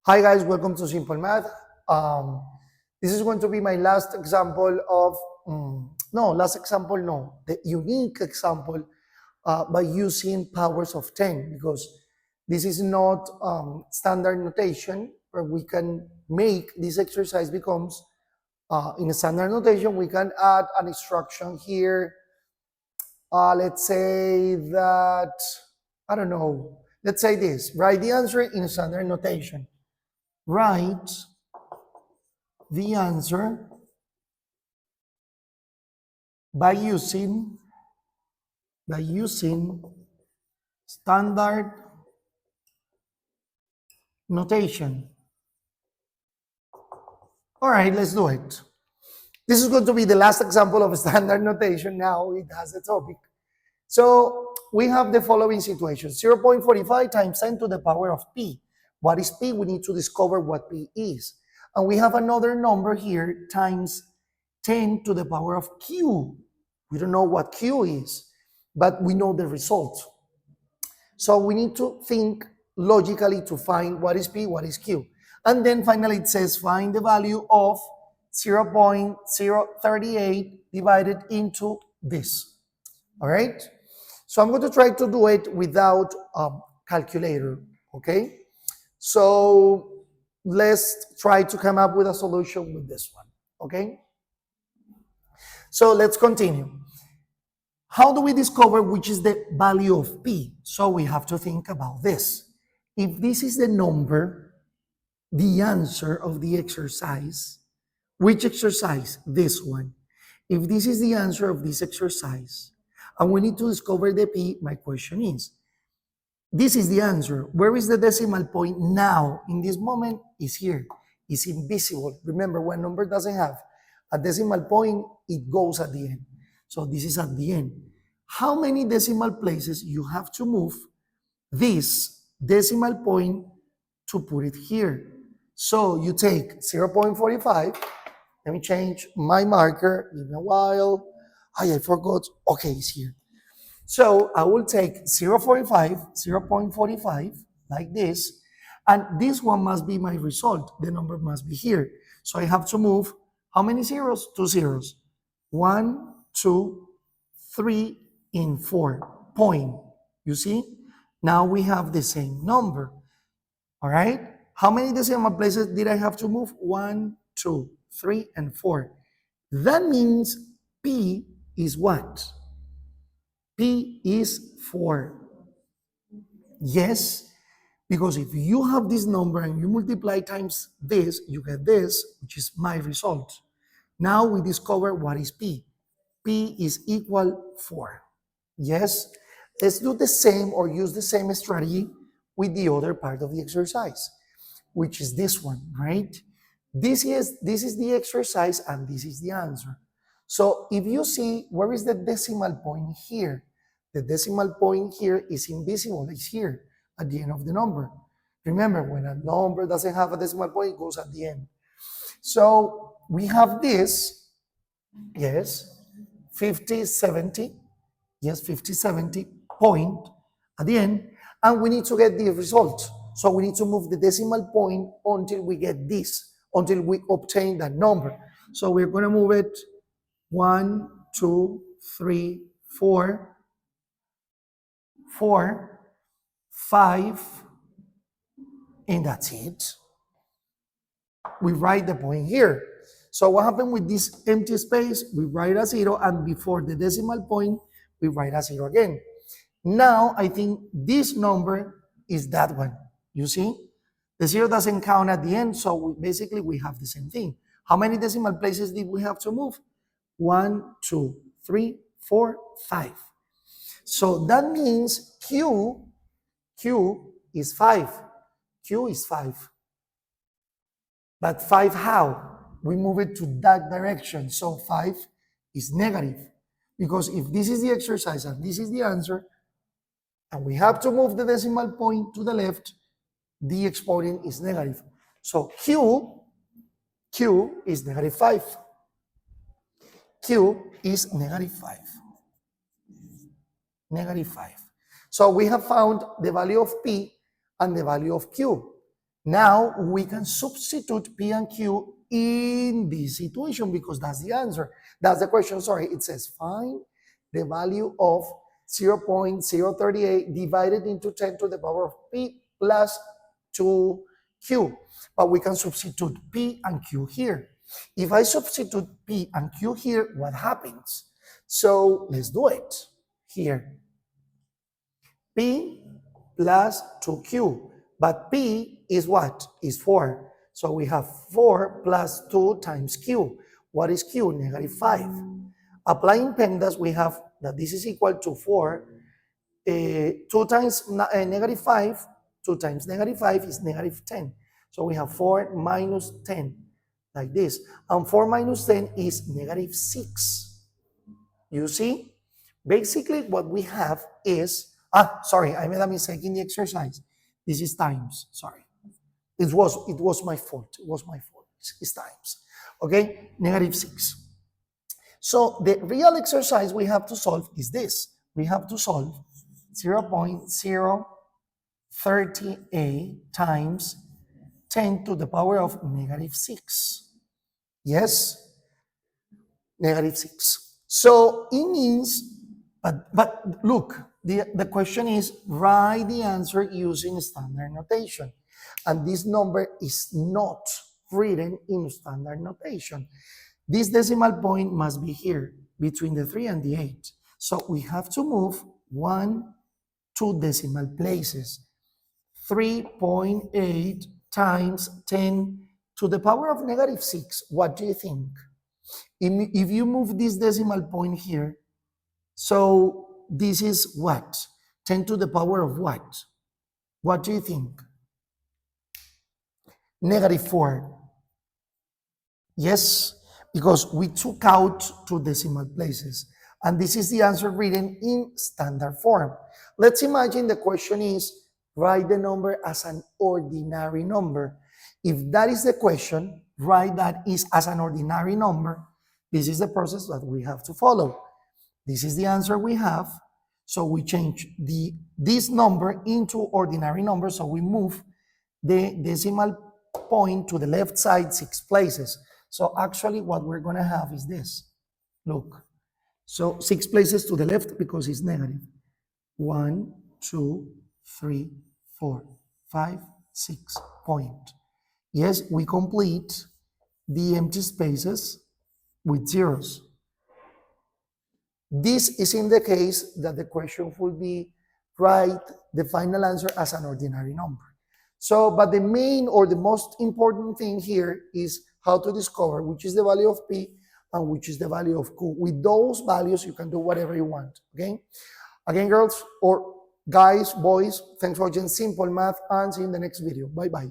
Hi guys, welcome to Simple Math. This is going to be my last example of, the unique example by using powers of 10, because this is not standard notation where we can make this exercise becomes, in a standard notation, we can add an instruction here. Let's say that, I don't know, let's say this, write the answer in standard notation. Write the answer by using standard notation. All right, let's do it. This is going to be the last example of standard notation. Now it has a topic. So we have the following situation: 0.45 times 10 to the power of p. What is p? We need to discover what p is. And we have another number here times 10 to the power of q. We don't know what q is, but we know the result. So we need to think logically to find what is p, what is q. And then finally it says find the value of 0.038 divided into this. All right? So I'm going to try to do it without calculator, okay? So let's try to come up with a solution with this one, okay? So let's continue. How do we discover which is the value of p? So we have to think about this. If this is the number, the answer of the exercise, which exercise? This one. If this is the answer of this exercise, and we need to discover the p, my question is, this is the answer. Where is the decimal point now? In this moment, is here. It's invisible. Remember, when a number doesn't have a decimal point, it goes at the end. So this is at the end. How many decimal places you have to move this decimal point to put it here? So you take 0.45. Let me change my marker. Give me a while. I forgot. Okay, it's here. So I will take 0.45, like this, and this one must be my result. The number must be here. So I have to move how many zeros? 2 zeros. 1, 2, 3, and 4. Point. You see? Now we have the same number. All right? How many decimal places did I have to move? 1, 2, 3, and 4. That means P is what? P is 4. Yes, because if you have this number and you multiply times this, you get this, which is my result. Now we discover what is P. P is equal 4. Yes, let's do the same or use the same strategy with the other part of the exercise, which is this one, right? This is the exercise and this is the answer. So if you see, where is the decimal point here? The decimal point here is invisible. It's here at the end of the number. Remember, when a number doesn't have a decimal point, it goes at the end. So we have this, yes, 50, 70, yes, 50, 70 point at the end, and we need to get the result. So we need to move the decimal point until we get this, until we obtain that number. So we're going to move it 1, 2, 3, 4, 4, 5, and that's it. We write the point here. So what happened with this empty space? We write a 0, and before the decimal point, we write a 0 again. Now, I think this number is that one. You see? The 0 doesn't count at the end, so basically we have the same thing. How many decimal places did we have to move? 1, 2, 3, 4, 5. So that means Q is 5. Q is 5. But 5 how? We move it to that direction. So 5 is negative. Because if this is the exercise and this is the answer, and we have to move the decimal point to the left, the exponent is negative. So Q is negative 5. Q is negative 5. Negative 5. So we have found the value of P and the value of Q. Now we can substitute P and Q in this situation because that's the answer. That's the question, sorry. It says find the value of 0.038 divided into 10 to the power of P plus 2Q. But we can substitute P and Q here. If I substitute P and Q here, what happens? So let's do it here. P plus 2Q. But P is what? Is 4. So we have 4 plus 2 times Q. What is Q? Negative 5. Applying PEMDAS, we have that this is equal to 4. 2 times negative 5, 2 times negative 5 is negative 10. So we have 4 minus 10, like this. And 4 minus 10 is negative 6. You see? Basically, what we have is, sorry, I made a mistake in the exercise. This is times, sorry. It was my fault. It was my fault. It's times. Okay, negative 6. So the real exercise we have to solve is this. We have to solve 0.038 times 10 to the power of negative 6. Yes? Negative 6. So it means, but look, the question is write the answer using standard notation. And this number is not written in standard notation. This decimal point must be here between the 3 and the 8. So we have to move 1, 2 decimal places. 3.8 times 10 to the power of negative 6. What do you think? If you move this decimal point here, so this is what? 10 to the power of what? What do you think? Negative 4. Yes, because we took out 2 decimal places. And this is the answer written in standard form. Let's imagine the question is, write the number as an ordinary number. If that is the question, write that is as an ordinary number. This is the process that we have to follow. This is the answer we have. So we change this number into ordinary number. So we move the decimal point to the left side 6 places. So actually what we're going to have is this. Look. So 6 places to the left because it's negative. 1, 2, 3, 4, 5, 6 point. Yes, we complete the empty spaces with zeros. This is in the case that the question will be write the final answer as an ordinary number. So, but the main or the most important thing here is how to discover which is the value of P and which is the value of Q. With those values, you can do whatever you want, okay? Again, girls or guys, boys, thanks for watching Simple Math and see you in the next video. Bye-bye.